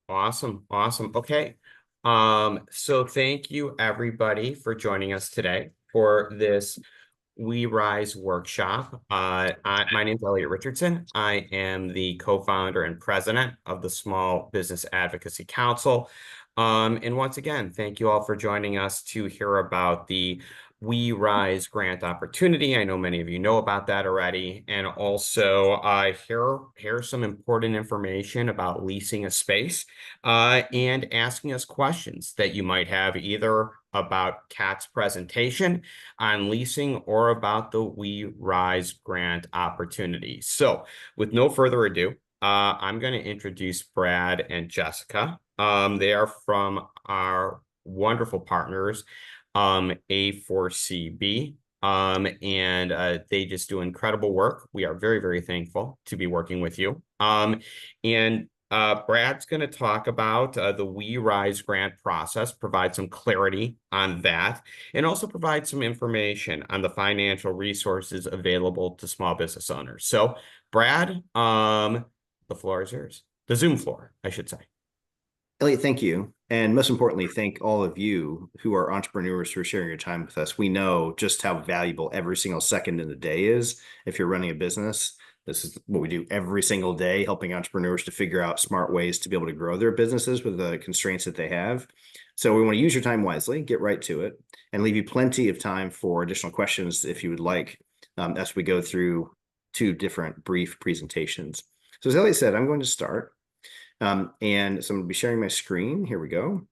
Awesome. Awesome. Okay. So thank you everybody for joining us today for this We Rise workshop. My name is Elliot Richardson. I am the co-founder and president of the Small Business Advocacy Council. And once again, thank you all for joining us to hear about the We Rise grant opportunity. I know many of you know about that already. And also here's some important information about leasing a space and asking us questions that you might have either about Kat's presentation on leasing or about the We Rise grant opportunity. So with no further ado, I'm going to introduce Brad and Jessica. They are from our wonderful partners, A4CB. And they just do incredible work. We are very, very thankful to be working with you. And Brad's going to talk about the We Rise grant process, provide some clarity on that, and also provide some information on the financial resources available to small business owners. So, Brad, the floor is yours. The Zoom floor, I should say. Elliot, thank you. And most importantly, thank all of you who are entrepreneurs for sharing your time with us. We know just how valuable every single second in the day is if you're running a business. This is what we do every single day, helping entrepreneurs to figure out smart ways to be able to grow their businesses with the constraints that they have. So we want to use your time wisely, get right to it, and leave you plenty of time for additional questions if you would like, as we go through two different brief presentations. So as Elliot said, I'm going to start. And so I'm going to be sharing my screen. Here we go.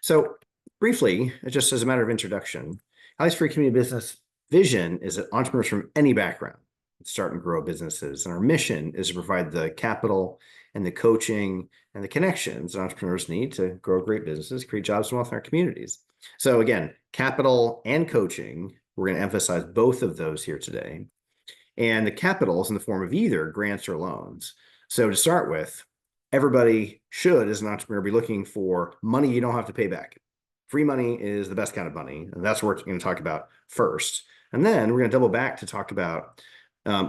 So briefly, just as a matter of introduction, Alex Free Community Business vision is that entrepreneurs from any background start and grow businesses. And our mission is to provide the capital and the coaching and the connections that entrepreneurs need to grow great businesses, create jobs and wealth in our communities. So again, capital and coaching, we're going to emphasize both of those here today. And the capital is in the form of either grants or loans. So to start with, everybody should, as an entrepreneur, be looking for money you don't have to pay back. Free money is the best kind of money, and that's what we're going to talk about first. And then we're going to double back to talk about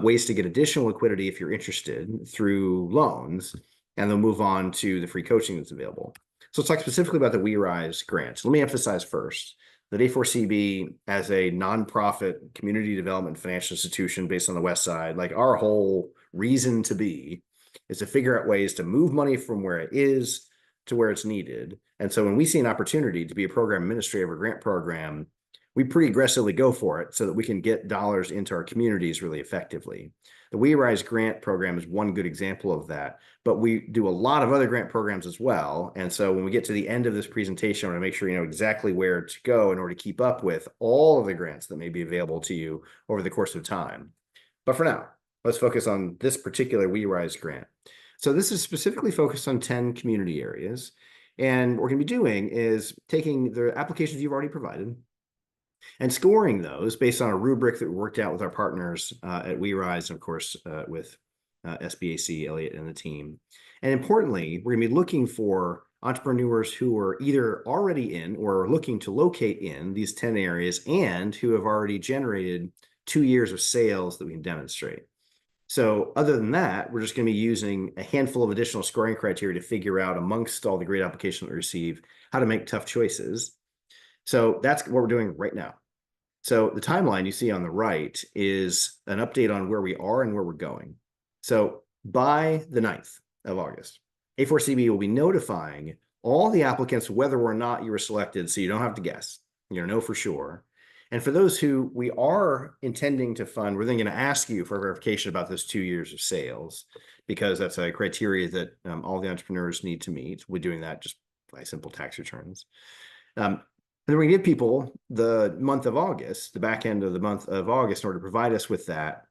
ways to get additional liquidity if you're interested through loans, and then move on to the free coaching that's available. So let's talk specifically about the We Rise grants. Let me emphasize first that A4CB, as a nonprofit community development financial institution based on the West Side, like our whole reason to be is to figure out ways to move money from where it is to where it's needed. And so when we see an opportunity to be a program administrator of a grant program, we pretty aggressively go for it so that we can get dollars into our communities really effectively. The We Rise grant program is one good example of that, but we do a lot of other grant programs as well. And so when we get to the end of this presentation, I want to make sure you know exactly where to go in order to keep up with all of the grants that may be available to you over the course of time. But for now, let's focus on this particular We Rise grant. So this is specifically focused on 10 community areas. And what we're going to be doing is taking the applications you've already provided and scoring those based on a rubric that we worked out with our partners at We Rise, and of course, with SBAC, Elliot, and the team. And importantly, we're going to be looking for entrepreneurs who are either already in or are looking to locate in these 10 areas and who have already generated 2 years of sales that we can demonstrate. So other than that, we're just going to be using a handful of additional scoring criteria to figure out, amongst all the great applications we receive, how to make tough choices. So that's what we're doing right now. So the timeline you see on the right is an update on where we are and where we're going. So by the 9th of August, A4CB will be notifying all the applicants whether or not you were selected, so you don't have to guess. You know for sure. And for those who we are intending to fund, we're then going to ask you for verification about those 2 years of sales, because that's a criteria that all the entrepreneurs need to meet. We're doing that just by simple tax returns. And then we give people the month of August, the back end of the month of August, in order to provide us with that.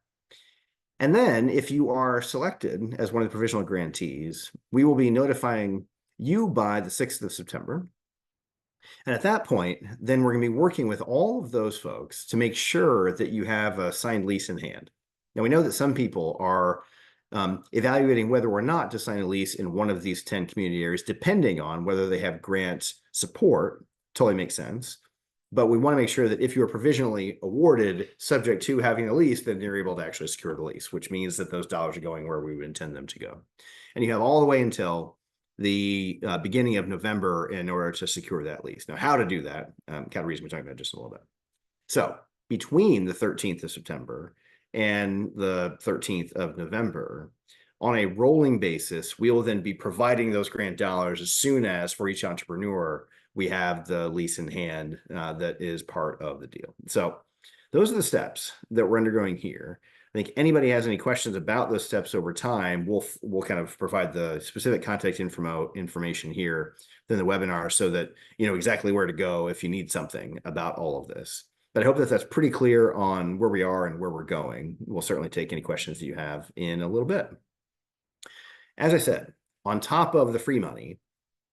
And then if you are selected as one of the provisional grantees, we will be notifying you by the 6th of September. And at that point, then we're going to be working with all of those folks to make sure that you have a signed lease in hand. Now, we know that some people are evaluating whether or not to sign a lease in one of these 10 community areas, depending on whether they have grant support. Totally makes sense. But we want to make sure that if you are provisionally awarded subject to having the lease, then you're able to actually secure the lease, which means that those dollars are going where we would intend them to go. And you have all the way until the beginning of November in order to secure that lease. Now, how to do that, Katarina, we're talking about just a little bit. So between the 13th of September and the 13th of November, on a rolling basis, we will then be providing those grant dollars as soon as for each entrepreneur, we have the lease in hand that is part of the deal. So those are the steps that we're undergoing here. I think anybody has any questions about those steps over time, we'll kind of provide the specific contact information here in the webinar so that you know exactly where to go if you need something about all of this. But I hope that that's pretty clear on where we are and where we're going. We'll certainly take any questions that you have in a little bit. As I said, on top of the free money,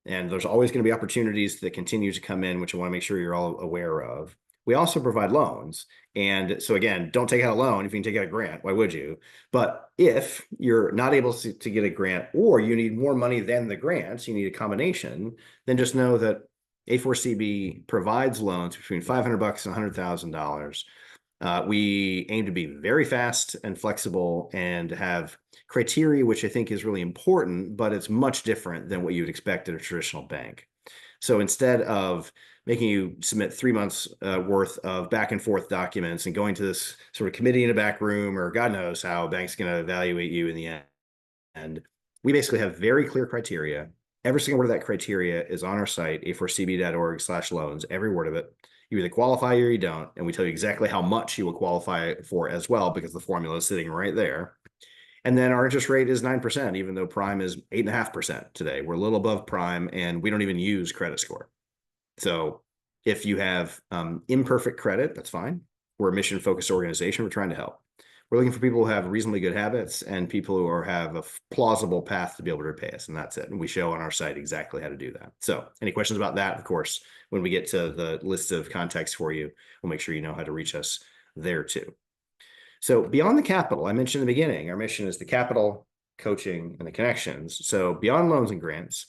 and there's always going to be opportunities that continue to come in, which I want to make sure you're all aware of. We also provide loans. And so again, don't take out a loan if you can take out a grant. Why would you? But if you're not able to get a grant or you need more money than the grants, you need a combination, then just know that A4CB provides loans between $500 and $100,000. We aim to be very fast and flexible and have criteria, which I think is really important, but it's much different than what you'd expect at a traditional bank. So instead of making you submit 3 months worth of back and forth documents and going to this sort of committee in a back room, or God knows how a bank's going to evaluate you in the end, we basically have very clear criteria. Every single word of that criteria is on our site, a4cb.org/loans, every word of it. You either qualify or you don't, and we tell you exactly how much you will qualify for as well, because the formula is sitting right there. And then our interest rate is 9%, even though prime is 8.5% today. We're a little above prime, and we don't even use credit score. So if you have imperfect credit, that's fine. We're a mission-focused organization. We're trying to help. We're looking for people who have reasonably good habits and people who have a plausible path to be able to repay us, and that's it. And we show on our site exactly how to do that. So any questions about that, of course, when we get to the list of contacts for you, we'll make sure you know how to reach us there too. So beyond the capital, I mentioned in the beginning, our mission is the capital, coaching, and the connections. So beyond loans and grants,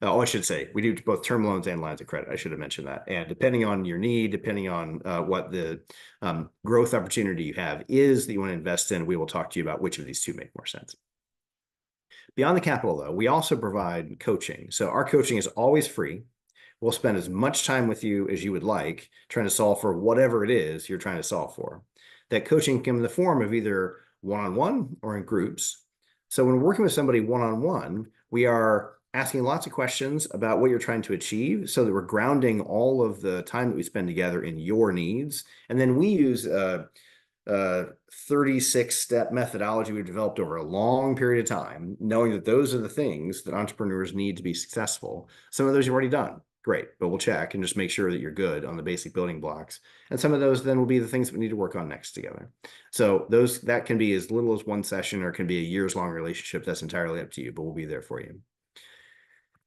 I should say, we do both term loans and lines of credit. I should have mentioned that. And depending on your need, depending on what the growth opportunity you have is that you want to invest in, we will talk to you about which of these two make more sense. Beyond the capital, though, we also provide coaching. So our coaching is always free. We'll spend as much time with you as you would like trying to solve for whatever it is you're trying to solve for. That coaching can come in the form of either one-on-one or in groups. So when we're working with somebody one-on-one, we are asking lots of questions about what you're trying to achieve so that we're grounding all of the time that we spend together in your needs. And then we use a 36-step methodology we've developed over a long period of time, knowing that those are the things that entrepreneurs need to be successful. Some of those you've already done. Great, but we'll check and just make sure that you're good on the basic building blocks. And some of those then will be the things that we need to work on next together. So that can be as little as one session or it can be a years-long relationship. That's entirely up to you, but we'll be there for you.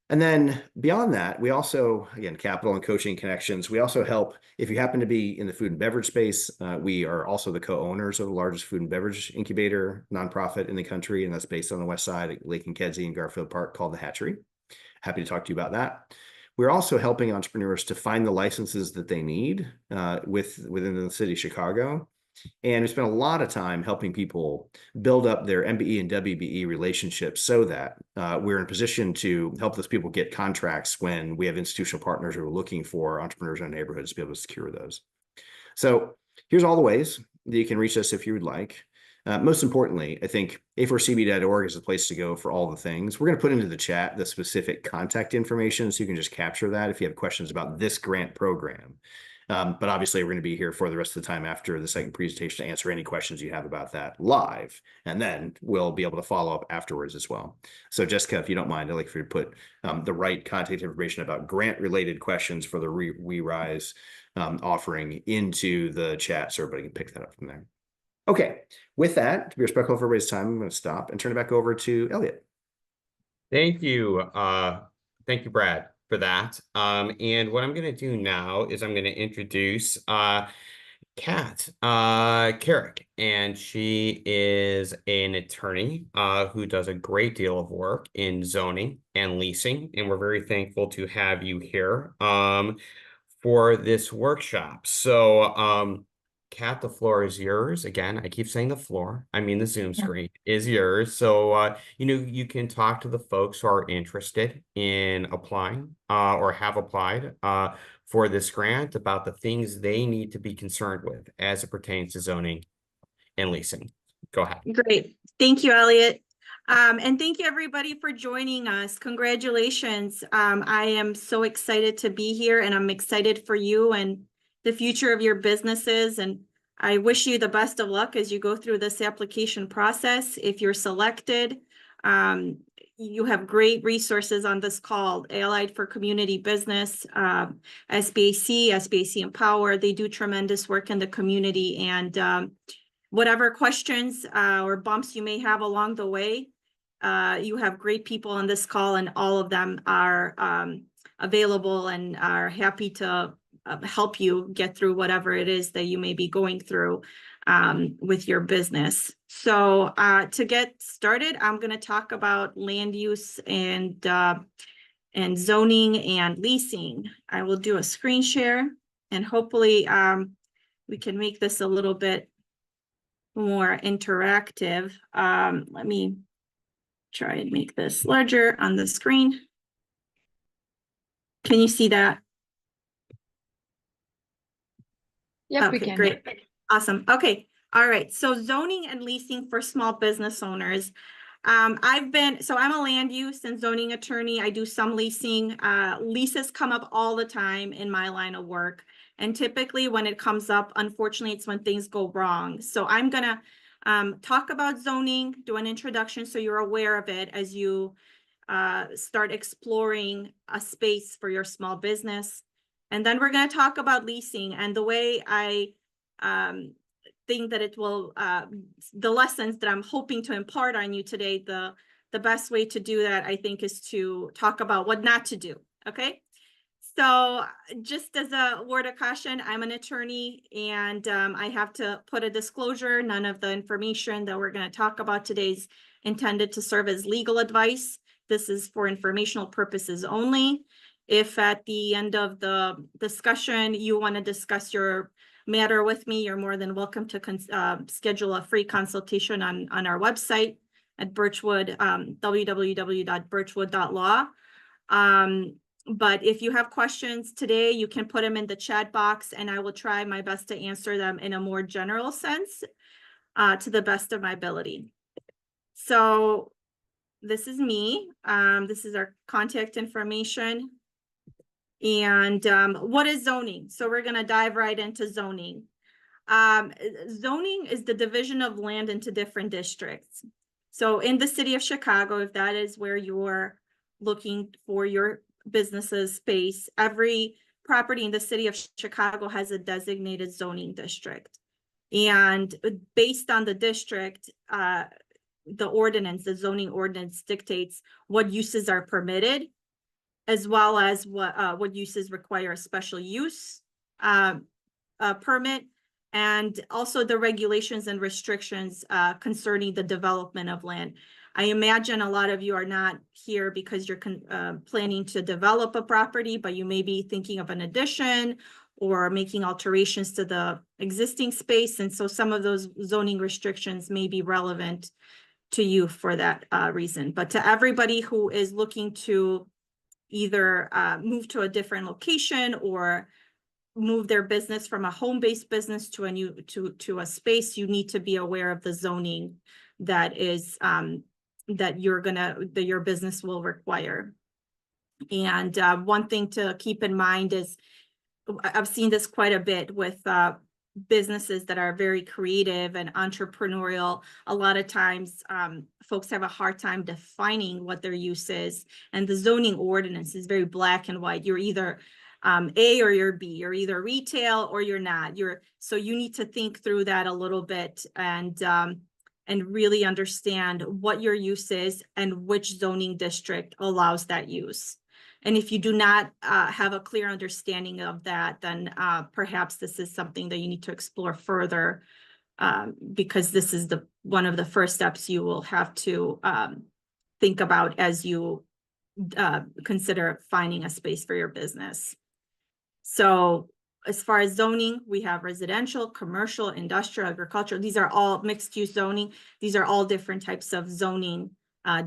And then beyond that, we also, again, capital and coaching connections. We also help if you happen to be in the food and beverage space. We are also the co-owners of the largest food and beverage incubator nonprofit in the country, and that's based on the west side at Lake and Kedzie and Garfield Park called The Hatchery. Happy to talk to you about that. We're also helping entrepreneurs to find the licenses that they need within the city of Chicago. And we spent a lot of time helping people build up their MBE and WBE relationships so that we're in a position to help those people get contracts when we have institutional partners who are looking for entrepreneurs in our neighborhoods to be able to secure those. So here's all the ways that you can reach us if you would like. Most importantly, I think a4cb.org is the place to go for all the things. We're going to put into the chat the specific contact information so you can just capture that if you have questions about this grant program. But obviously, we're going to be here for the rest of the time after the second presentation to answer any questions you have about that live. And then we'll be able to follow up afterwards as well. So Jessica, if you don't mind, I'd like for you to put the right contact information about grant-related questions for the We Rise offering into the chat so everybody can pick that up from there. Okay, with that, to be respectful of everybody's time, I'm going to stop and turn it back over to Elliot. Thank you. Thank you, Brad, for that. And what I'm going to do now is I'm going to introduce Karac, and she is an attorney who does a great deal of work in zoning and leasing, and we're very thankful to have you here. for this workshop. So, Kat, the floor is yours. Again, I keep saying the floor. I mean the Zoom screen is yours. So, you can talk to the folks who are interested in applying, or have applied, for this grant about the things they need to be concerned with as it pertains to zoning and leasing. Go ahead. Great. Thank you, Elliot. And thank you everybody for joining us. Congratulations. I am so excited to be here, and I'm excited for you and the future of your businesses. And I wish you the best of luck as you go through this application process. If you're selected, you have great resources on this call. Allied for Community Business, SBAC Empower. They do tremendous work in the community, and whatever questions or bumps you may have along the way, you have great people on this call, and all of them are available and are happy to help you get through whatever it is that you may be going through with your business. So to get started, I'm going to talk about land use and zoning and leasing. I will do a screen share, and hopefully we can make this a little bit more interactive. Let me try and make this larger on the screen. Can you see that? Yep, we Okay, can. great. Awesome. Okay. All right. So zoning and leasing for small business owners. I'm a land use and zoning attorney. I do some leasing. Leases come up all the time in my line of work. And typically when it comes up, unfortunately, it's when things go wrong. So I'm gonna talk about zoning, do an introduction so you're aware of it as you start exploring a space for your small business. And then we're gonna talk about leasing, and the way I think that it will, the lessons that I'm hoping to impart on you today, the best way to do that, I think, is to talk about what not to do, okay? So just as a word of caution, I'm an attorney, and I have to put a disclosure. None of the information that we're going to talk about today is intended to serve as legal advice. This is for informational purposes only. If at the end of the discussion you want to discuss your matter with me, you're more than welcome to schedule a free consultation on our website at Birchwood, www.birchwood.law. But if you have questions today, you can put them in the chat box, and I will try my best to answer them in a more general sense, to the best of my ability. So this is me. This is our contact information. And what is zoning? So we're going to dive right into zoning. Zoning is the division of land into different districts. So in the city of Chicago, if that is where you're looking for your businesses space, every property in the city of Chicago has a designated zoning district. And based on the district, the zoning ordinance dictates what uses are permitted, as well as what uses require a special use permit, and also the regulations and restrictions concerning the development of land. I imagine a lot of you are not here because you're planning to develop a property, but you may be thinking of an addition or making alterations to the existing space. And so some of those zoning restrictions may be relevant to you for that reason. But to everybody who is looking to either move to a different location or move their business from a home-based business to a new to a space, you need to be aware of the zoning that is that your business will require. And one thing to keep in mind is, I've seen this quite a bit with businesses that are very creative and entrepreneurial. A lot of times folks have a hard time defining what their use is, and the zoning ordinance is very black and white. You're either A or you're B. You're either retail or you're not. So you need to think through that a little bit and really understand what your use is and which zoning district allows that use. And if you do not have a clear understanding of that, then perhaps this is something that you need to explore further, because this is one of the first steps you will have to think about as you consider finding a space for your business. So as far as zoning, we have residential, commercial, industrial, agricultural. These are all mixed use zoning. These are all different types of zoning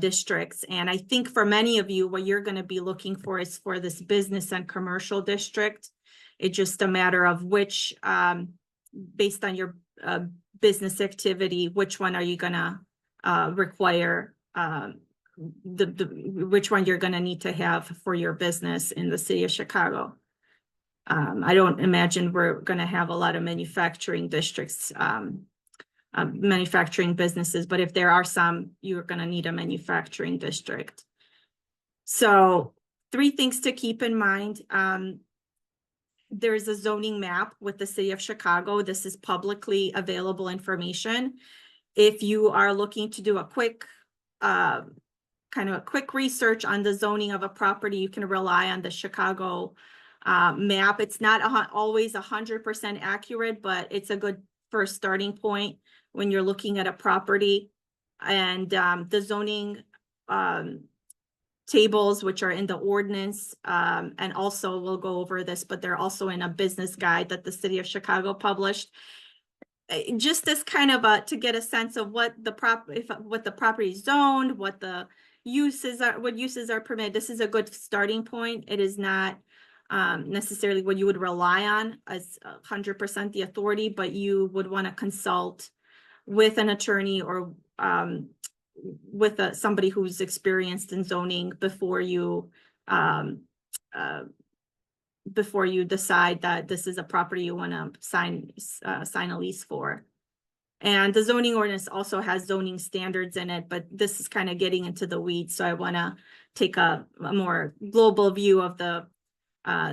districts. And I think for many of you, what you're going to be looking for is for this business and commercial district. It's just a matter of which, based on your business activity, which one are you going to require, which one you're going to need to have for your business in the city of Chicago. I don't imagine we're going to have a lot of manufacturing districts, manufacturing businesses, but if there are some, you're going to need a manufacturing district. So 3 things to keep in mind. There's a zoning map with the city of Chicago. This is publicly available information. If you are looking to do a quick, kind of a quick research on the zoning of a property, you can rely on the Chicago map. It's not always 100% accurate, but it's a good first starting point when you're looking at a property. And the zoning tables, which are in the ordinance, and also we'll go over this, but they're also in a business guide that the city of Chicago published. Just as kind of to get a sense of what the property is zoned, what the uses are, what uses are permitted. This is a good starting point. It is not necessarily what you would rely on as 100% the authority, but you would want to consult with an attorney or with somebody who's experienced in zoning before you decide that this is a property you want to sign a lease for. And the zoning ordinance also has zoning standards in it, but this is kind of getting into the weeds. So I want to take a more global view of the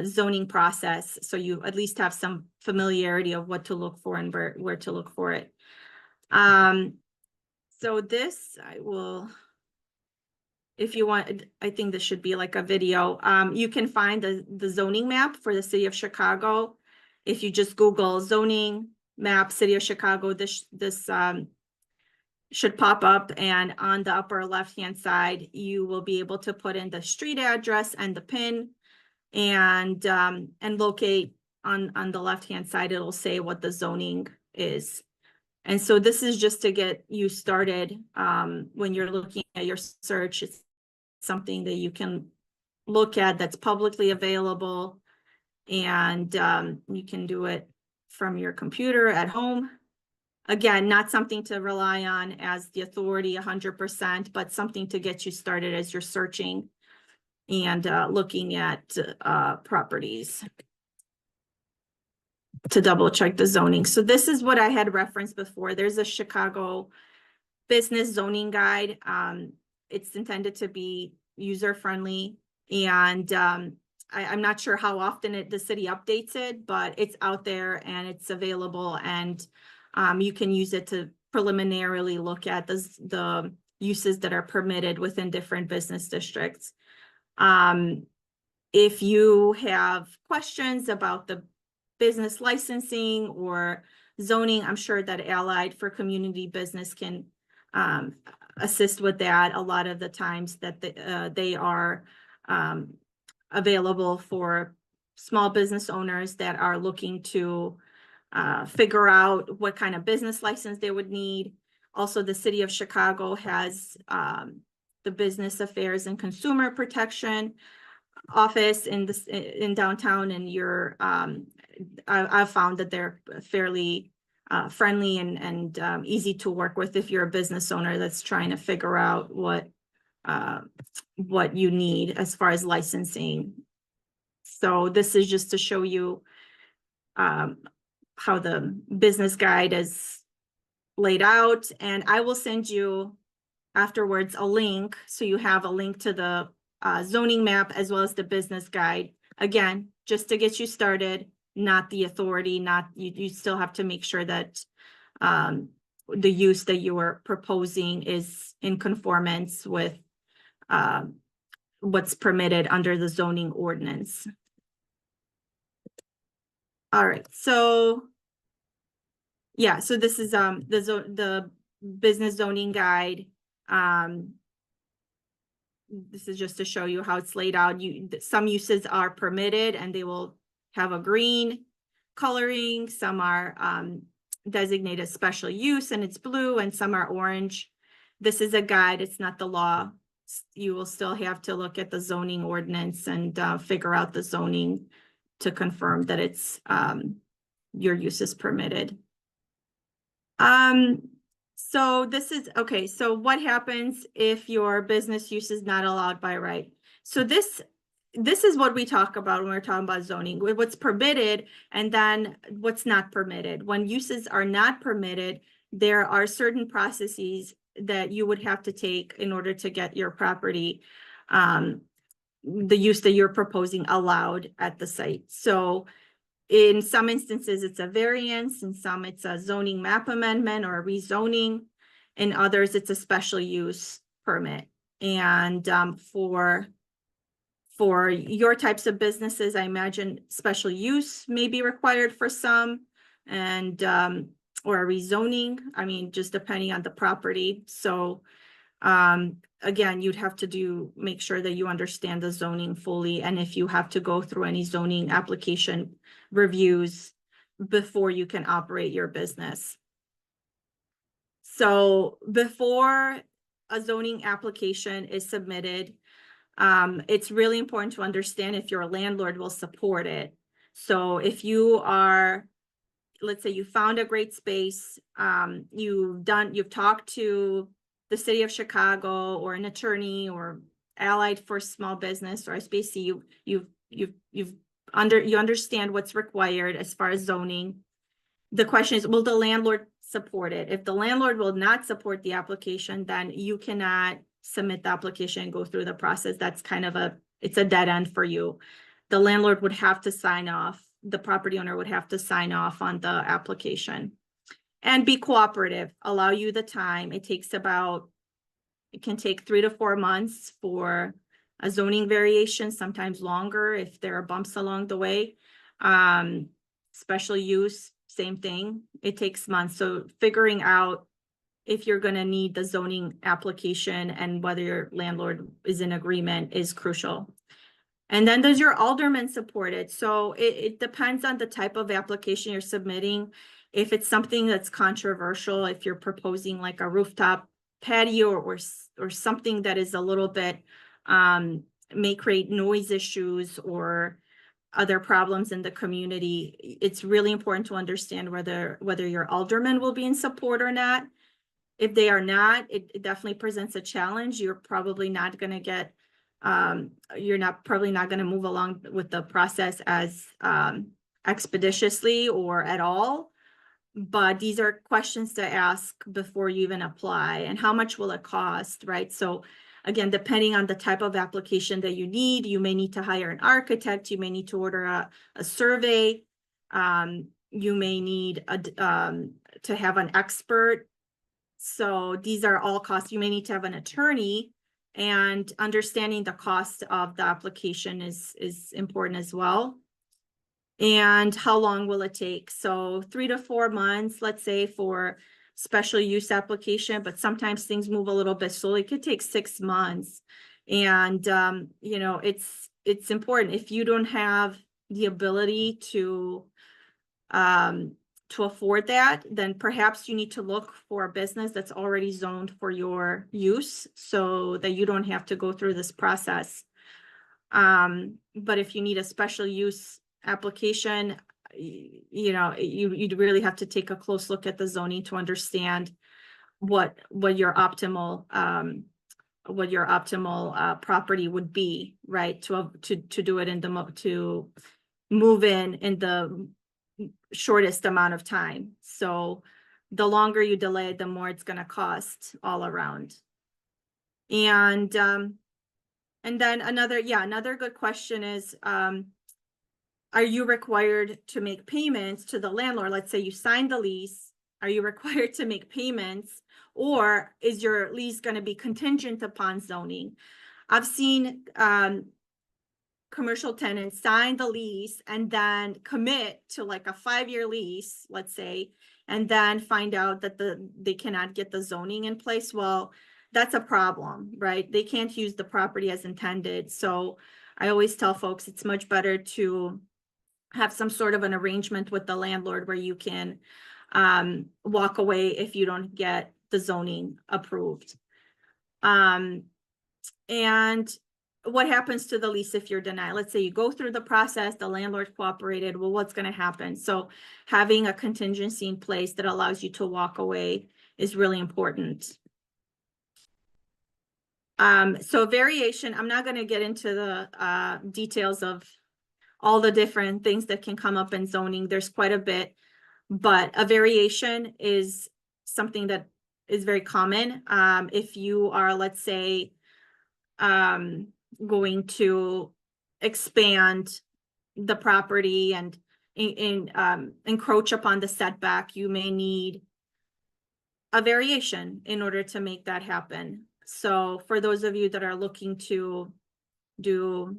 zoning process, so you at least have some familiarity of what to look for and where to look for it. So this, I will, if you want, I think this should be like a video. You can find the zoning map for the city of Chicago. If you just Google zoning map, city of Chicago, this should pop up, and on the upper left-hand side, you will be able to put in the street address and the PIN, and locate on the left-hand side, it'll say what the zoning is. And so this is just to get you started. When you're looking at your search, it's something that you can look at that's publicly available, and you can do it from your computer at home. Again, not something to rely on as the authority 100%, but something to get you started as you're searching and looking at properties to double check the zoning. So this is what I had referenced before. There's a Chicago business zoning guide. It's intended to be user-friendly, and I'm not sure how often the city updates it, but it's out there and it's available, and you can use it to preliminarily look at the uses that are permitted within different business districts. If you have questions about the business licensing or zoning, I'm sure that Allied for Community Business can assist with that. A lot of the times that they are available for small business owners that are looking to figure out what kind of business license they would need. Also, the city of Chicago has the Business Affairs and Consumer Protection office in downtown, and I've found that they're fairly friendly and easy to work with if you're a business owner that's trying to figure out what you need as far as licensing. So this is just to show you how the business guide is laid out, and I will send you afterwards a link, so you have a link to the zoning map as well as the business guide. Again, just to get you started, not the authority, you still have to make sure that the use that you are proposing is in conformance with what's permitted under the zoning ordinance. All right, so yeah, so this is the business zoning guide. This is just to show you how it's laid out. Some uses are permitted and they will have a green coloring, some are designated special use and it's blue, and some are orange. This is a guide, it's not the law. You will still have to look at the zoning ordinance and figure out the zoning to confirm that it's your use is permitted. So this is, okay, so what happens if your business use is not allowed by right? So this is what we talk about when we're talking about zoning, what's permitted and then what's not permitted. When uses are not permitted, there are certain processes that you would have to take in order to get your property, the use that you're proposing allowed at the site. So in some instances, it's a variance, in some it's a zoning map amendment or a rezoning. In others, it's a special use permit. And for your types of businesses, I imagine special use may be required for some, and or a rezoning, I mean, just depending on the property. So again, you'd have to make sure that you understand the zoning fully, and if you have to go through any zoning application reviews before you can operate your business. So before a zoning application is submitted, it's really important to understand if your landlord will support it. So if you are, let's say you found a great space, you've talked to the city of Chicago or an attorney or Allied for Small Business or SBAC, you understand what's required as far as zoning. The question is, will the landlord support it? If the landlord will not support the application, then you cannot submit the application and go through the process. That's kind of it's a dead end for you. The landlord would have to sign off. The property owner would have to sign off on the application and be cooperative, allow you the time. It can take 3 to 4 months for a zoning variation, sometimes longer if there are bumps along the way. Special use, same thing. It takes months. So figuring out if you're going to need the zoning application and whether your landlord is in agreement is crucial. And then does your alderman support it? So it depends on the type of application you're submitting. If it's something that's controversial, if you're proposing like a rooftop patio or something that is a little bit, may create noise issues or other problems in the community, it's really important to understand whether your alderman will be in support or not. If they are not, it definitely presents a challenge. You're probably not going to get, probably not going to move along with the process as expeditiously or at all. But these are questions to ask before you even apply. And how much will it cost, right? So again, depending on the type of application that you need, you may need to hire an architect, you may need to order a survey, you may need to have an expert. So these are all costs. You may need to have an attorney, and understanding the cost of the application is important as well. And how long will it take? So 3 to 4 months, let's say, for special use application, but sometimes things move a little bit slowly. It could take 6 months. And, you know, it's important. If you don't have the ability to afford that, then perhaps you need to look for a business that's already zoned for your use so that you don't have to go through this process. But if you need a special use application, you know, you'd really have to take a close look at the zoning to understand what your optimal property would be, right? To do it to move in the shortest amount of time. So the longer you delay, the more it's going to cost all around. And then another good question is, are you required to make payments to the landlord? Let's say you signed the lease. Are you required to make payments, or is your lease going to be contingent upon zoning? I've seen commercial tenants sign the lease and then commit to like a 5-year lease, let's say, and then find out that they cannot get the zoning in place. Well, that's a problem, right? They can't use the property as intended. So I always tell folks it's much better to have some sort of an arrangement with the landlord where you can walk away if you don't get the zoning approved. And what happens to the lease if you're denied? Let's say you go through the process, the landlord cooperated, well, what's going to happen? So having a contingency in place that allows you to walk away is really important. So variation, I'm not going to get into the details of all the different things that can come up in zoning. There's quite a bit, but a variation is something that is very common. If you are, let's say, going to expand the property and encroach upon the setback, you may need a variation in order to make that happen. So for those of you that are looking to do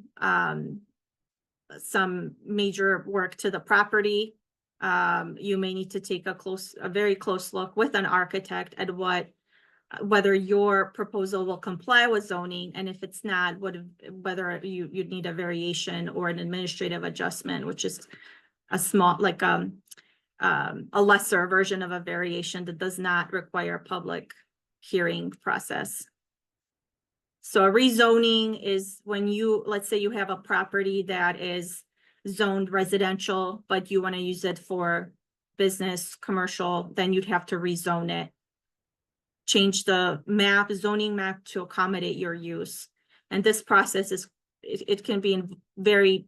some major work to the property, you may need to take a very close look with an architect at whether your proposal will comply with zoning, and if it's not, whether you'd need a variation or an administrative adjustment, which is a small, like a lesser version of a variation that does not require a public hearing process. So a rezoning is when let's say you have a property that is zoned residential, but you want to use it for business, commercial, then you'd have to rezone it. Change the zoning map to accommodate your use. And this process it can be very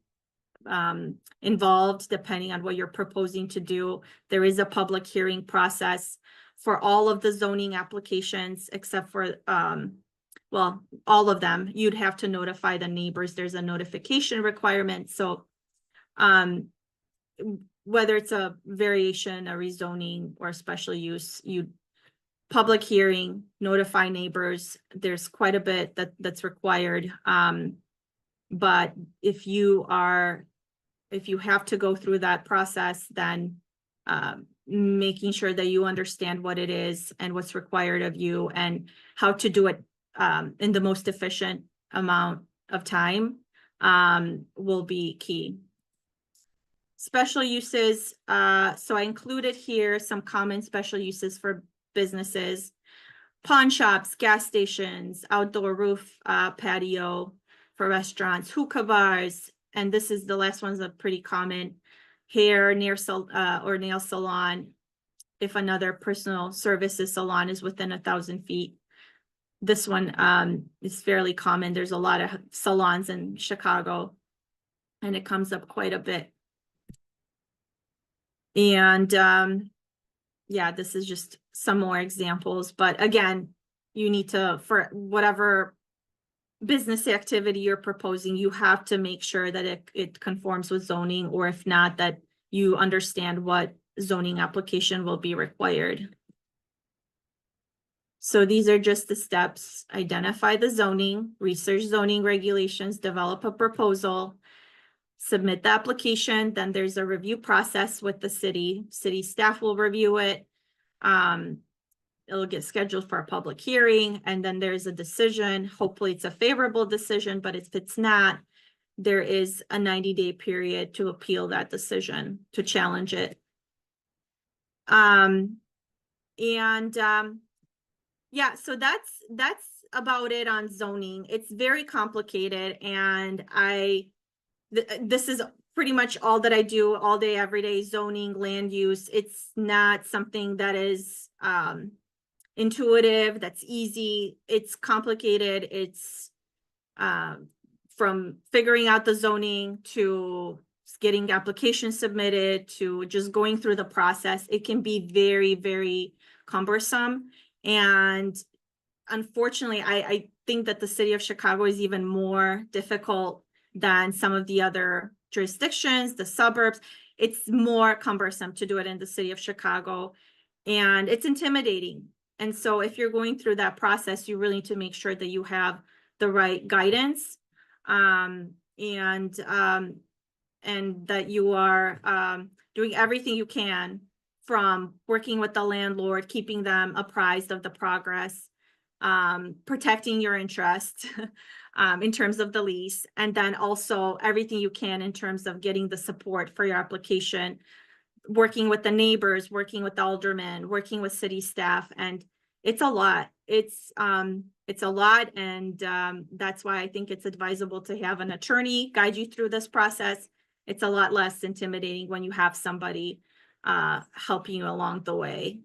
involved depending on what you're proposing to do. There is a public hearing process for all of the zoning applications except for well, all of them. You'd have to notify the neighbors. There's a notification requirement. So whether it's a variation, a rezoning, or a special use, public hearing, notify neighbors. There's quite a bit that's required. But if you have to go through that process, then making sure that you understand what it is and what's required of you and how to do it in the most efficient amount of time will be key. Special uses. So I included here some common special uses for businesses: pawn shops, gas stations, outdoor roof patio for restaurants, hookah bars, and this is the last one's a pretty common: hair, or nail salon, if another personal services salon is within 1,000 feet. This one is fairly common. There's a lot of salons in Chicago, and it comes up quite a bit. And yeah, this is just some more examples. But again, you need to, for whatever business activity you're proposing, you have to make sure that it conforms with zoning, or if not, that you understand what zoning application will be required. So these are just the steps: identify the zoning, research zoning regulations, develop a proposal, submit the application. Then there's a review process with the city. City staff will review it. It'll get scheduled for a public hearing, and then there's a decision. Hopefully it's a favorable decision, but if it's not, there is a 90-day period to appeal that decision, to challenge it. Yeah, so that's about it on zoning. It's very complicated, and this is pretty much all that I do all day, every day: zoning, land use. It's not something that is intuitive, that's easy. It's complicated. It's from figuring out the zoning to getting applications submitted to just going through the process. It can be very, very cumbersome. And unfortunately, I think that the city of Chicago is even more difficult than some of the other jurisdictions, the suburbs. It's more cumbersome to do it in the city of Chicago, and it's intimidating. And so if you're going through that process, you really need to make sure that you have the right guidance, and that you are doing everything you can, from working with the landlord, keeping them apprised of the progress, protecting your interest in terms of the lease, and then also everything you can in terms of getting the support for your application, working with the neighbors, working with the aldermen, working with city staff, and it's a lot. It's a lot, and that's why I think it's advisable to have an attorney guide you through this process. It's a lot less intimidating when you have somebody helping you along the way.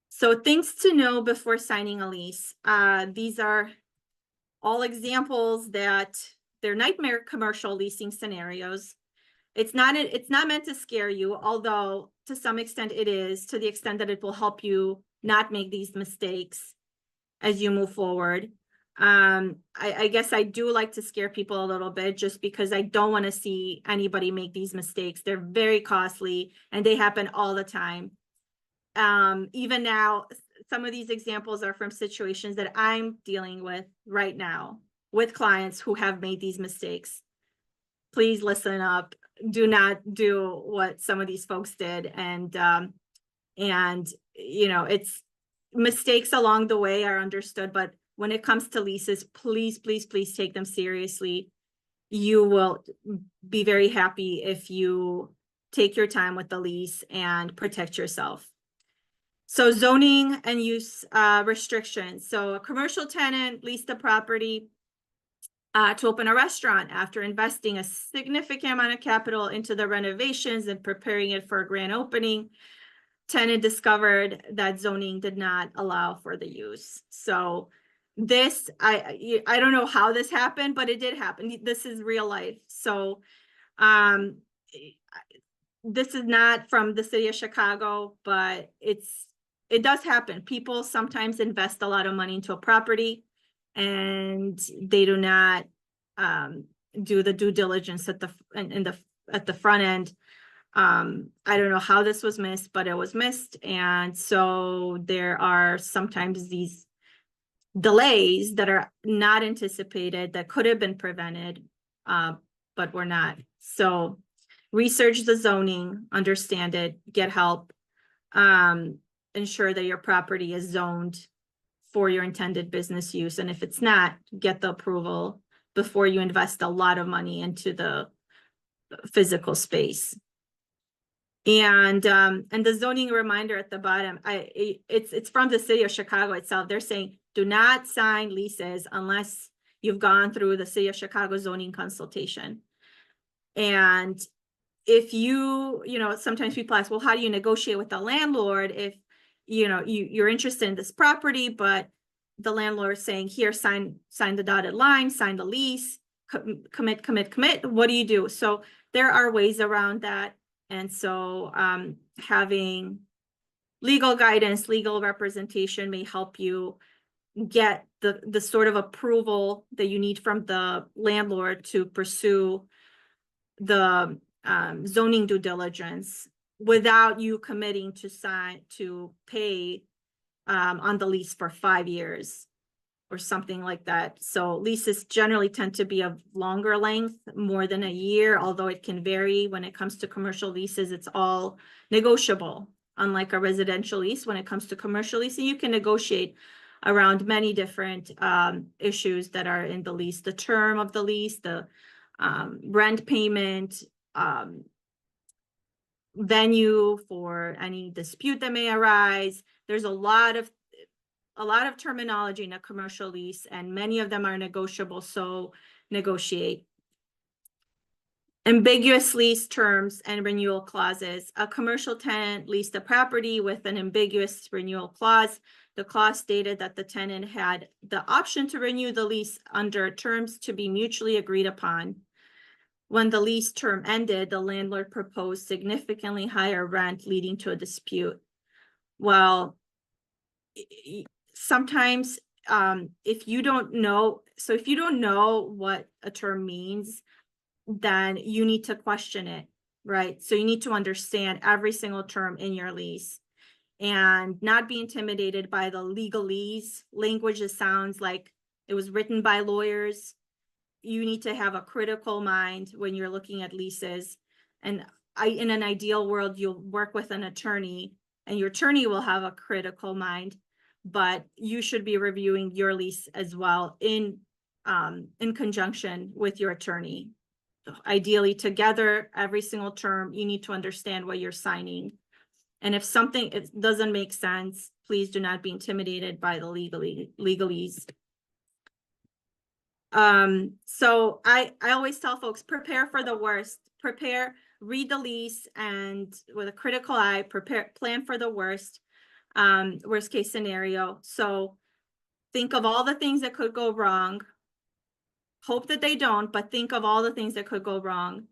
So things to know before signing a lease. These are all examples that they're nightmare commercial leasing scenarios. It's not meant to scare you, although to some extent it is, to the extent that it will help you not make these mistakes as you move forward. I guess I do like to scare people a little bit just because I don't want to see anybody make these mistakes. They're very costly and they happen all the time. Even now, some of these examples are from situations that I'm dealing with right now with clients who have made these mistakes. Please listen up. Do not do what some of these folks did. And you know, it's mistakes along the way are understood, but when it comes to leases, please, please, please take them seriously. You will be very happy if you take your time with the lease and protect yourself. So zoning and use restrictions. So a commercial tenant leased the property to open a restaurant after investing a significant amount of capital into the renovations and preparing it for a grand opening. Tenant discovered that zoning did not allow for the use. So this, I don't know how this happened, but it did happen. This is real life. So this is not from the city of Chicago, but it does happen. People sometimes invest a lot of money into a property and they do not do the due diligence at the front end. I don't know how this was missed, but it was missed. And so there are sometimes these delays that are not anticipated that could have been prevented, but were not. So research the zoning, understand it, get help, ensure that your property is zoned for your intended business use. And if it's not, get the approval before you invest a lot of money into the physical space. And the zoning reminder at the bottom, it's from the city of Chicago itself. They're saying, do not sign leases unless you've gone through the city of Chicago zoning consultation. And if you know, sometimes people ask, well, how do you negotiate with the landlord if, you know, you're interested in this property, but the landlord is saying, here, sign the dotted line, sign the lease, commit. What do you do? So there are ways around that. And so having legal guidance, legal representation may help you get the sort of approval that you need from the landlord to pursue the zoning due diligence without you committing to pay on the lease for 5 years or something like that. So leases generally tend to be of longer length, more than a year, although it can vary. When it comes to commercial leases, it's all negotiable. Unlike a residential lease, when it comes to commercial leasing, you can negotiate around many different issues that are in the lease, the term of the lease, the rent payment, venue for any dispute that may arise. There's a lot of terminology in a commercial lease, and many of them are negotiable, so negotiate. Ambiguous lease terms and renewal clauses. A commercial tenant leased a property with an ambiguous renewal clause. The clause stated that the tenant had the option to renew the lease under terms to be mutually agreed upon. When the lease term ended, the landlord proposed significantly higher rent, leading to a dispute. Well, sometimes if you don't know what a term means, then you need to question it, right? So you need to understand every single term in your lease and not be intimidated by the legalese language that sounds like it was written by lawyers. You need to have a critical mind when you're looking at leases. And in an ideal world, you'll work with an attorney and your attorney will have a critical mind. but you should be reviewing your lease as well in conjunction with your attorney. Ideally together, every single term, you need to understand what you're signing. And if something doesn't make sense, please do not be intimidated by the legalese. So I always tell folks, prepare for the worst, read the lease, and with a critical eye, plan for the worst case scenario. So think of all the things that could go wrong. Hope that they don't, but think of all the things that could go wrong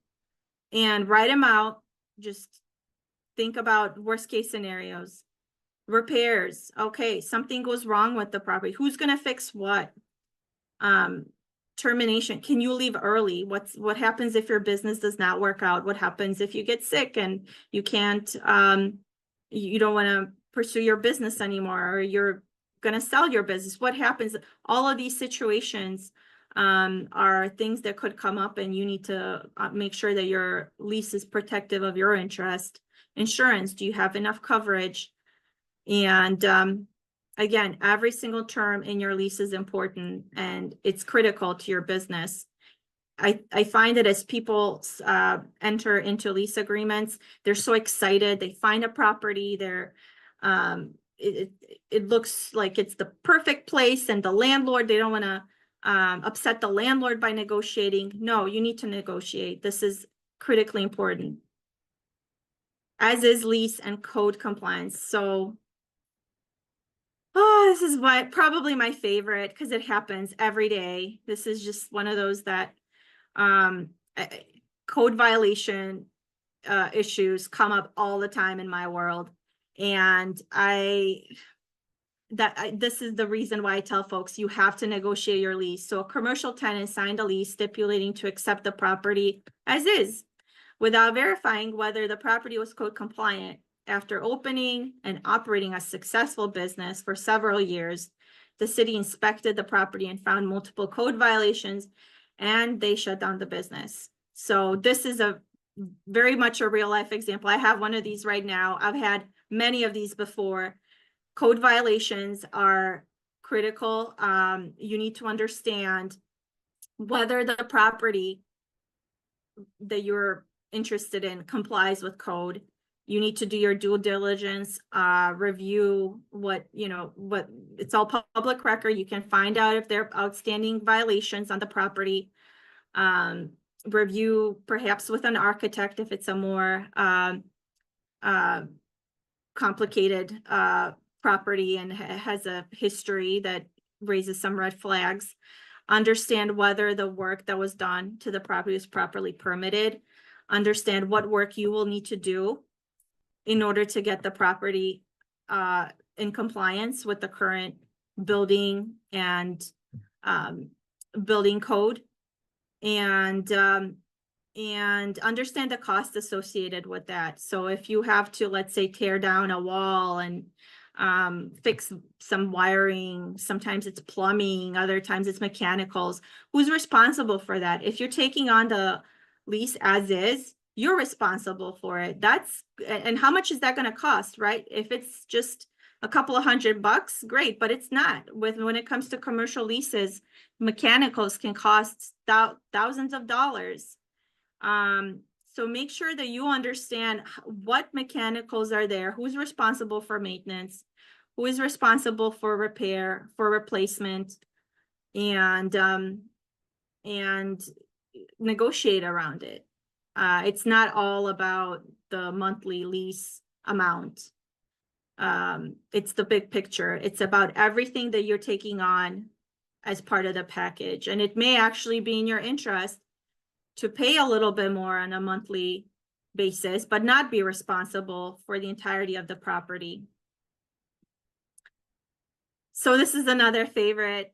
and write them out. Just think about worst case scenarios. Repairs. Okay, something goes wrong with the property. Who's going to fix what? Termination. Can you leave early? What happens if your business does not work out? What happens if you get sick and you can't, you don't want to pursue your business anymore, or you're going to sell your business? What happens? All of these situations are things that could come up, and you need to make sure that your lease is protective of your interest. Insurance, do you have enough coverage? And again, every single term in your lease is important, and it's critical to your business. I find that as people enter into lease agreements, they're so excited. They find a property, it looks like it's the perfect place, and the landlord, they don't want to upset the landlord by negotiating. No, you need to negotiate. This is critically important, as is lease and code compliance. So, this is probably my favorite, because it happens every day. This is just one of those that code violation issues come up all the time in my world. And this is the reason why I tell folks you have to negotiate your lease. So a commercial tenant signed a lease stipulating to accept the property as is, without verifying whether the property was code compliant. After opening and operating a successful business for several years, the city inspected the property and found multiple code violations, and they shut down the business. So this is very much a real life example. I have one of these right now. I've had many of these before. Code violations are critical. You need to understand whether the property that you're interested in complies with code. You need to do your due diligence, review what it's all public record. You can find out if there are outstanding violations on the property. Review perhaps with an architect if it's a more complicated property and has a history that raises some red flags. Understand whether the work that was done to the property is properly permitted. Understand what work you will need to do in order to get the property in compliance with the current building and building code, and understand the cost associated with that. So if you have to, let's say, tear down a wall and fix some wiring, sometimes it's plumbing, other times it's mechanicals, who's responsible for that? If you're taking on the lease as is, you're responsible for it. And how much is that going to cost, right? If it's just a couple of $100, great, but it's not. When it comes to commercial leases, mechanicals can cost thousands of dollars. So make sure that you understand what mechanicals are there, who's responsible for maintenance, who is responsible for repair, for replacement, and negotiate around it. It's not all about the monthly lease amount. It's the big picture. It's about everything that you're taking on as part of the package. And it may actually be in your interest to pay a little bit more on a monthly basis, but not be responsible for the entirety of the property. So this is another favorite.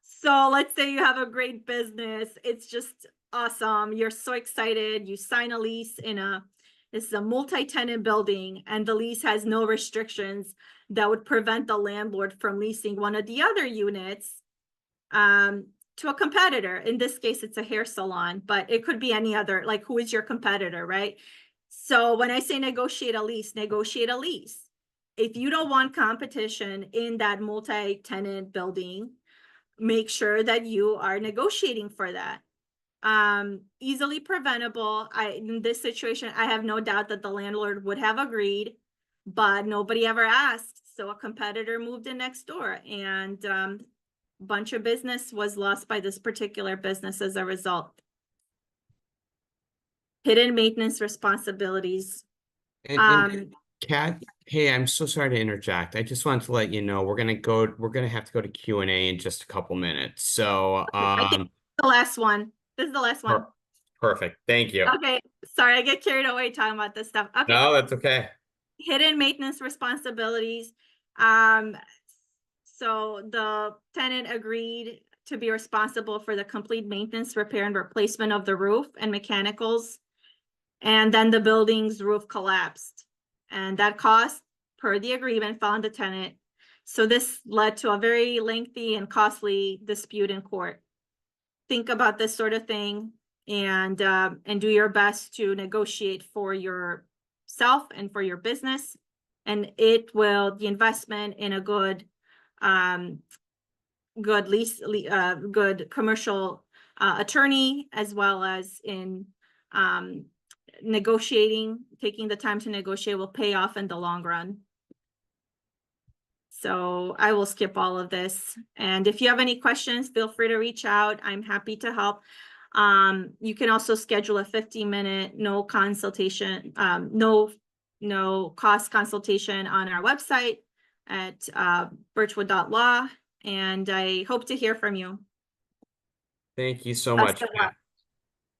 So let's say you have a great business. It's just awesome. You're so excited. You sign a lease this is a multi-tenant building, and the lease has no restrictions that would prevent the landlord from leasing one of the other units to a competitor. In this case, it's a hair salon, but it could be any other, like, who is your competitor, right? So when I say negotiate a lease, negotiate a lease. if you don't want competition in that multi-tenant building, make sure that you are negotiating for that. Easily preventable. In this situation, I have no doubt that the landlord would have agreed, but nobody ever asked. So a competitor moved in next door, and bunch of business was lost by this particular business as a result. Hidden maintenance responsibilities. And Kat, hey, I'm so sorry to interject. I just wanted to let you know we're gonna have to go to Q&A in just a couple minutes. So I think the last one. This is the last one. Perfect. Thank you. Okay, sorry, I get carried away talking about this stuff. Okay. No, that's okay. Hidden maintenance responsibilities. So the tenant agreed to be responsible for the complete maintenance, repair, and replacement of the roof and mechanicals. And then the building's roof collapsed. And that cost, per the agreement, fell on the tenant. So this led to a very lengthy and costly dispute in court. Think about this sort of thing and do your best to negotiate for yourself and for your business. And it will, the investment in a good good commercial attorney, as well as in negotiating, taking the time to negotiate, will pay off in the long run. So I will skip all of this. And if you have any questions, feel free to reach out. I'm happy to help. You can also schedule a 15-minute no cost consultation on our website at birchwood.law. And I hope to hear from you. Thank you so much, Kat.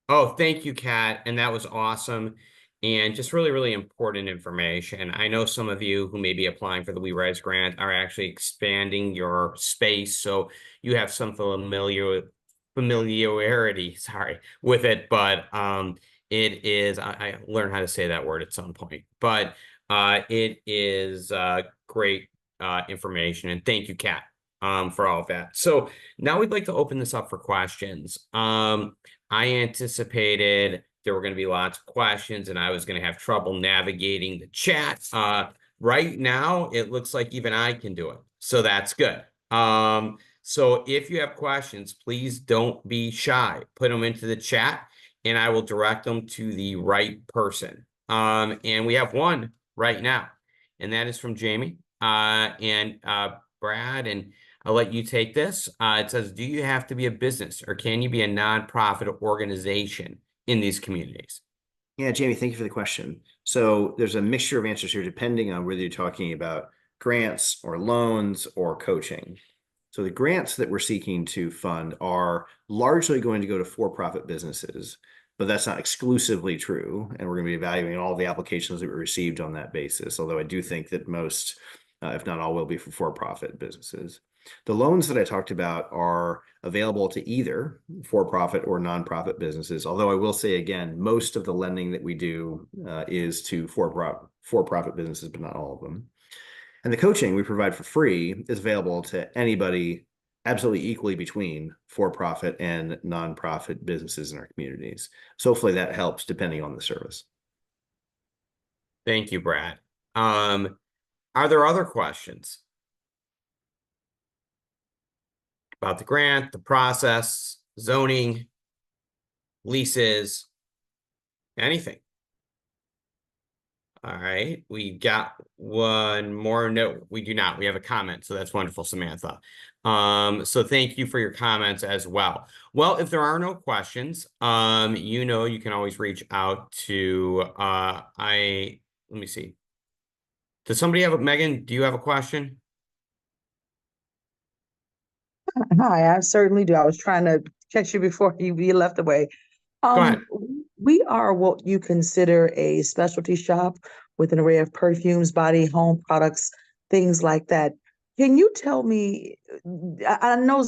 Oh, thank you, Kat. And that was awesome. And just really, really important information. I know some of you who may be applying for the WeRise grant are actually expanding your space. So you have some familiarity, with it. But it is, I learned how to say that word at some point. But it is great information. And thank you, Kat, for all of that. So now we'd like to open this up for questions. I anticipated there were going to be lots of questions and I was going to have trouble navigating the chat. Right now, it looks like even I can do it. So that's good. So if you have questions, please don't be shy. Put them into the chat and I will direct them to the right person. And we have one right now, and that is from Jamie and Brad, and I'll let you take this. It says, do you have to be a business or can you be a nonprofit organization in these communities? Yeah, Jamie, thank you for the question. So there's a mixture of answers here depending on whether you're talking about grants or loans or coaching. So the grants that we're seeking to fund are largely going to go to for-profit businesses, but that's not exclusively true. And we're going to be evaluating all the applications that we received on that basis, although I do think that most, if not all, will be for-profit businesses. The loans that I talked about are available to either for-profit or nonprofit businesses, although I will say again, most of the lending that we do is to for-profit businesses, but not all of them. And the coaching we provide for free is available to anybody absolutely equally between for-profit and nonprofit businesses in our communities. So hopefully that helps depending on the service. Thank you, Brad. Are there other questions about the grant, the process, zoning, leases, anything? All right, we got one more. No, we do not. We have a comment, so that's wonderful, Samantha. So thank you for your comments as well. Well, if there are no questions, you know, you can always reach out to let me see. Does somebody have Megan, do you have a question? Hi, I certainly do. I was trying to catch you before you left away. Go ahead. We are what you consider a specialty shop with an array of perfumes, body, home products, things like that. Can you tell me, I know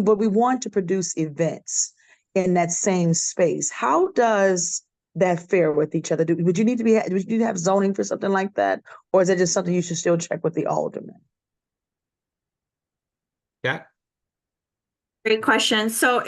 but we want to produce events in that same space. How does that fare with each other? Would you need to have zoning for something like that? Or is it just something you should still check with the alderman? Yeah. Great question. So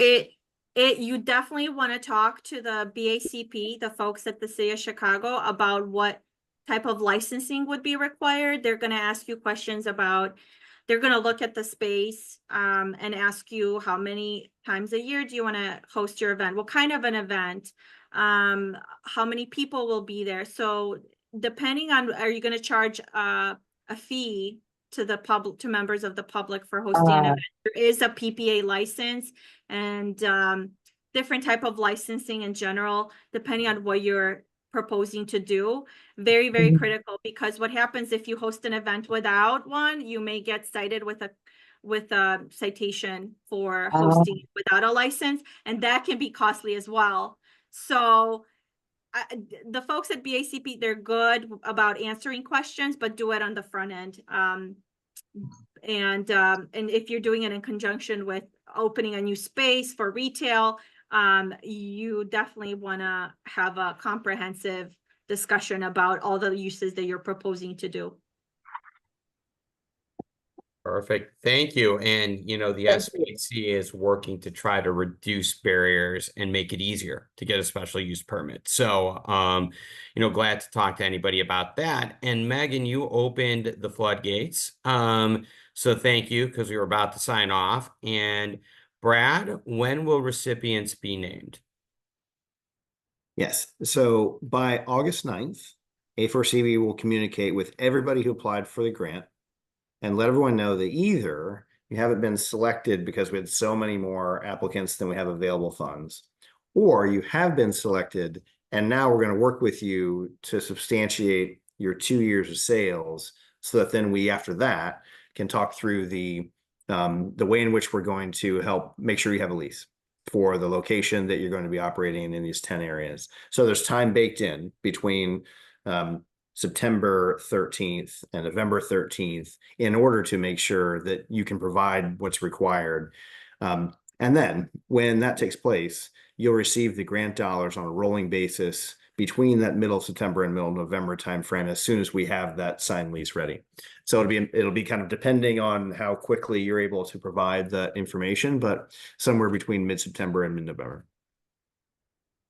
you definitely want to talk to the BACP, the folks at the city of Chicago, about what type of licensing would be required. They're going to ask you questions about, they're going to look at the space and ask you how many times a year do you want to host your event? What kind of an event? How many people will be there? So depending on, are you going to charge a fee to the public, to members of the public for hosting an event? There is a PPA license and different type of licensing in general, depending on what you're proposing to do. Very, very critical, because what happens if you host an event without one, you may get cited with a citation for hosting without a license, and that can be costly as well. So the folks at BACP, they're good about answering questions, but do it on the front end. And if you're doing it in conjunction with opening a new space for retail, you definitely want to have a comprehensive discussion about all the uses that you're proposing to do. Perfect. Thank you. And, you know, the SBAC is working to try to reduce barriers and make it easier to get a special use permit. So, you know, glad to talk to anybody about that. And Megan, you opened the floodgates. So thank you, because we were about to sign off. And Brad, when will recipients be named? Yes. So by August 9th, A4CV will communicate with everybody who applied for the grant and let everyone know that either you haven't been selected because we had so many more applicants than we have available funds, or you have been selected and now we're going to work with you to substantiate your 2 years of sales, so that then we, after that, can talk through the way in which we're going to help make sure you have a lease for the location that you're going to be operating in these 10 areas. So there's time baked in between September 13th and November 13th in order to make sure that you can provide what's required. And then when that takes place, you'll receive the grant dollars on a rolling basis between that middle of September and middle of November timeframe, as soon as we have that signed lease ready. So it'll be kind of depending on how quickly you're able to provide the information, but somewhere between mid-September and mid-November.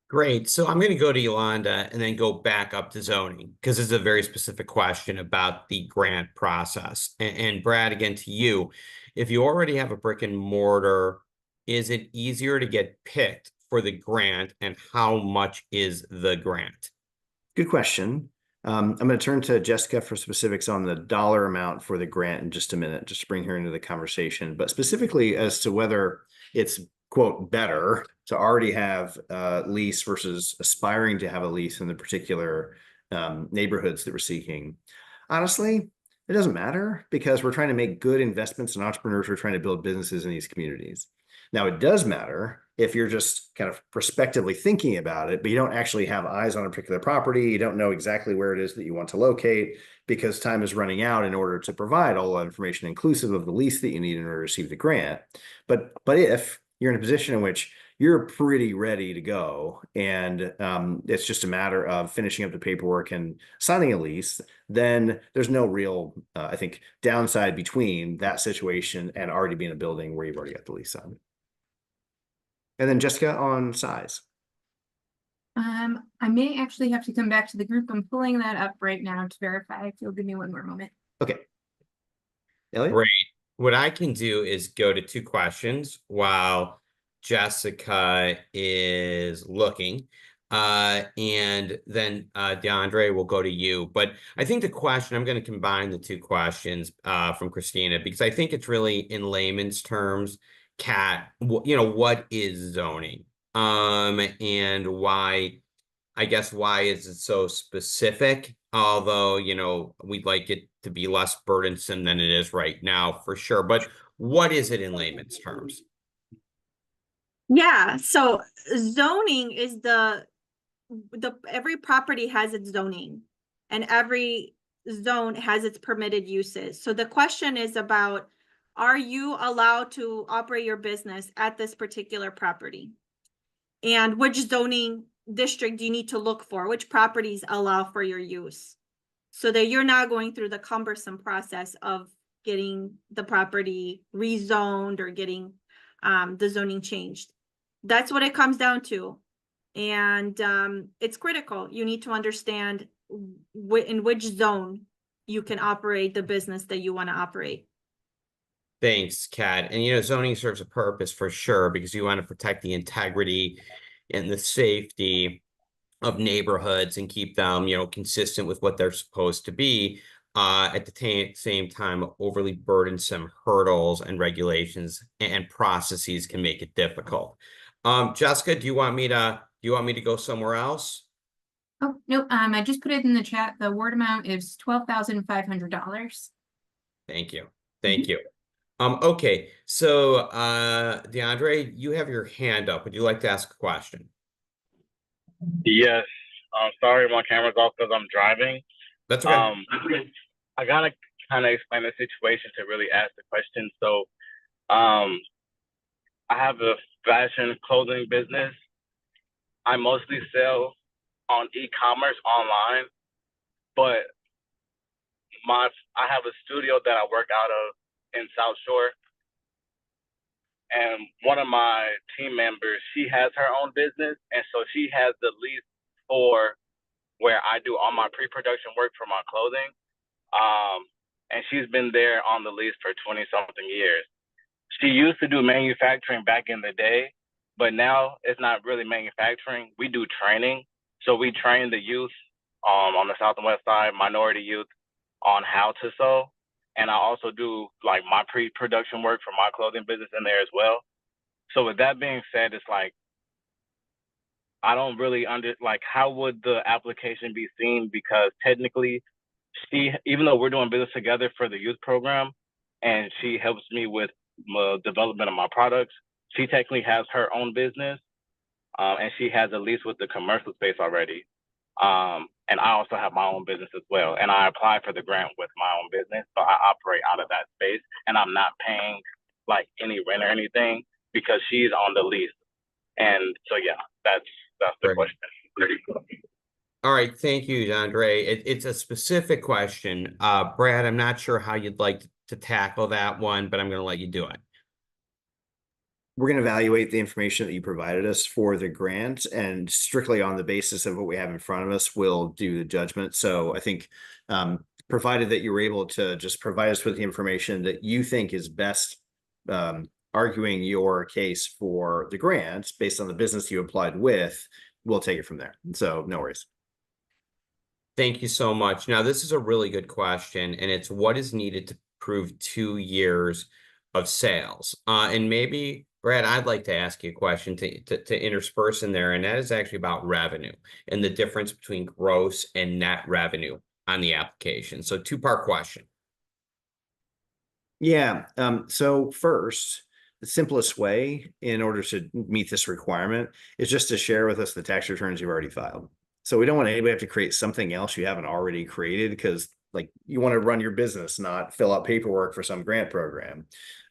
Great. So I'm going to go to Yolanda and then go back up to zoning, because it's a very specific question about the grant process. And Brad, again, to you, if you already have a brick and mortar, is it easier to get picked for the grant, and how much is the grant? Good question. I'm going to turn to Jessica for specifics on the dollar amount for the grant in just a minute, just to bring her into the conversation, but specifically as to whether it's, quote, better to already have a lease versus aspiring to have a lease in the particular neighborhoods that we're seeking. Honestly, it doesn't matter, because we're trying to make good investments in entrepreneurs who are trying to build businesses in these communities. Now, it does matter if you're just kind of prospectively thinking about it, but you don't actually have eyes on a particular property. You don't know exactly where it is that you want to locate, because time is running out in order to provide all that information, inclusive of the lease that you need in order to receive the grant. But if you're in a position in which you're pretty ready to go, and it's just a matter of finishing up the paperwork and signing a lease, then there's no real, I think, downside between that situation and already being a building where you've already got the lease signed. And then Jessica, on size. I may actually have to come back to the group. I'm pulling that up right now to verify. If you'll give me one more moment. Okay. Elliot? Great. What I can do is go to 2 questions while Jessica is looking. And then DeAndre will go to you. But I think the question, I'm going to combine the 2 questions from Christina, because I think it's really in layman's terms. Kat, you know, what is zoning? And why, I guess, why is it so specific? Although, you know, we'd like it to be less burdensome than it is right now, for sure. But what is it in layman's terms? Yeah, so zoning is every property has its zoning, and every zone has its permitted uses. So the question is about, are you allowed to operate your business at this particular property? And which zoning district do you need to look for? Which properties allow for your use? So that you're not going through the cumbersome process of getting the property rezoned or getting the zoning changed. That's what it comes down to. And it's critical. You need to understand in which zone you can operate the business that you want to operate. Thanks, Kat. And zoning serves a purpose for sure because you want to protect the integrity and the safety of neighborhoods and keep them, consistent with what they're supposed to be. At the same time, overly burdensome hurdles and regulations and processes can make it difficult. Jessica, do you want me to go somewhere else? Oh, no, I just put it in the chat. The award amount is $12,500. Thank you. Thank you. Okay, so DeAndre, you have your hand up. Would you like to ask a question? Yes. Sorry, my camera's off because I'm driving. That's okay. I gotta kind of explain the situation to really ask the question. So, I have a fashion clothing business. I mostly sell on e-commerce online, but I have a studio that I work out of in South Shore, and one of my team members, she has her own business, and so she has the lease for where I do all my pre-production work for my clothing. And she's been there on the lease for 20 something years. She used to do manufacturing back in the day, but now it's not really manufacturing. We do training. So we train the youth on the South and West Side, minority youth, on how to sew. And I also do like my pre-production work for my clothing business in there as well. So with that being said, it's like, I don't really how would the application be seen? Because technically, even though we're doing business together for the youth program, and she helps me with development of my products, she technically has her own business, and she has a lease with the commercial space already. And I also have my own business as well. And I applied for the grant with my own business, so I operate out of that space, and I'm not paying like any rent or anything because she's on the lease. And so yeah, that's the Right. question. All right, thank you, Andre. It's a specific question. Brad, I'm not sure how you'd like to tackle that one, but I'm going to let you do it. We're going to evaluate the information that you provided us for the grant, and strictly on the basis of what we have in front of us, we'll do the judgment. So I think, provided that you were able to just provide us with the information that you think is best, arguing your case for the grant based on the business you applied with, we'll take it from there. So no worries. Thank you so much. Now, this is a really good question, and it's what is needed to prove 2 years of sales? And maybe, Brad, I'd like to ask you a question to intersperse in there, and that is actually about revenue and the difference between gross and net revenue on the application. So 2-part question. Yeah. So first, the simplest way in order to meet this requirement is just to share with us the tax returns you've already filed. So we don't want anybody to have to create something else you haven't already created, because like you want to run your business, not fill out paperwork for some grant program.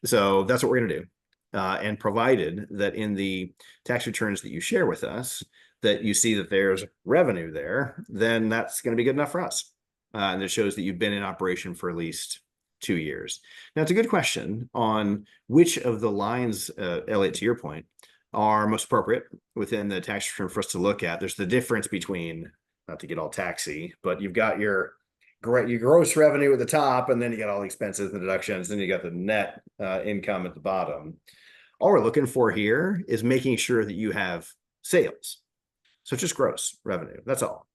So that's what we're going to do. And provided that in the tax returns that you share with us, that you see that there's revenue there, then that's going to be good enough for us. And it shows that you've been in operation for at least 2 years. Now, it's a good question on which of the lines, Elliot, to your point, are most appropriate within the tax return for us to look at. There's the difference between, not to get all taxy, but you've got your gross revenue at the top, and then you got all the expenses and deductions, and you got the net income at the bottom. All we're looking for here is making sure that you have sales. So it's just gross revenue. That's all.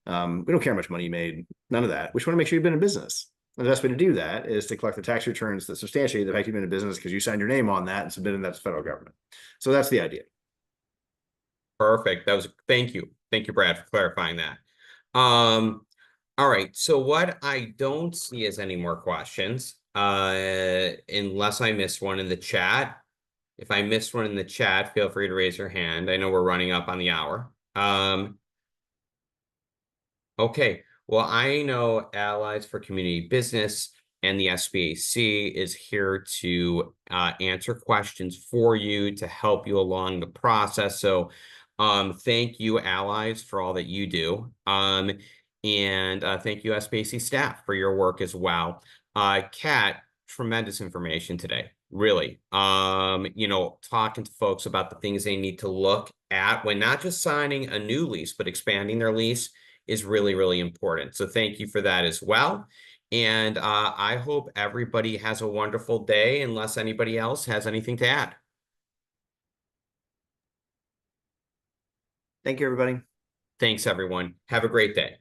We don't care how much money you made, none of that. We just want to make sure you've been in business. And the best way to do that is to collect the tax returns that substantiate the fact you've been in business because you signed your name on that and submitted that to the federal government. So that's the idea. Perfect. Thank you. Thank you, Brad, for clarifying that. All right. So what I don't see is any more questions, unless I missed one in the chat. If I missed one in the chat, feel free to raise your hand. I know we're running up on the hour. Okay. Well, I know Allies for Community Business and the SBAC is here to answer questions for you, to help you along the process. So thank you, Allies, for all that you do. And thank you, SBAC staff, for your work as well. Kat, tremendous information today. Really, talking to folks about the things they need to look at when not just signing a new lease, but expanding their lease is really, really important. So thank you for that as well. And I hope everybody has a wonderful day, unless anybody else has anything to add. Thank you, everybody. Thanks, everyone. Have a great day.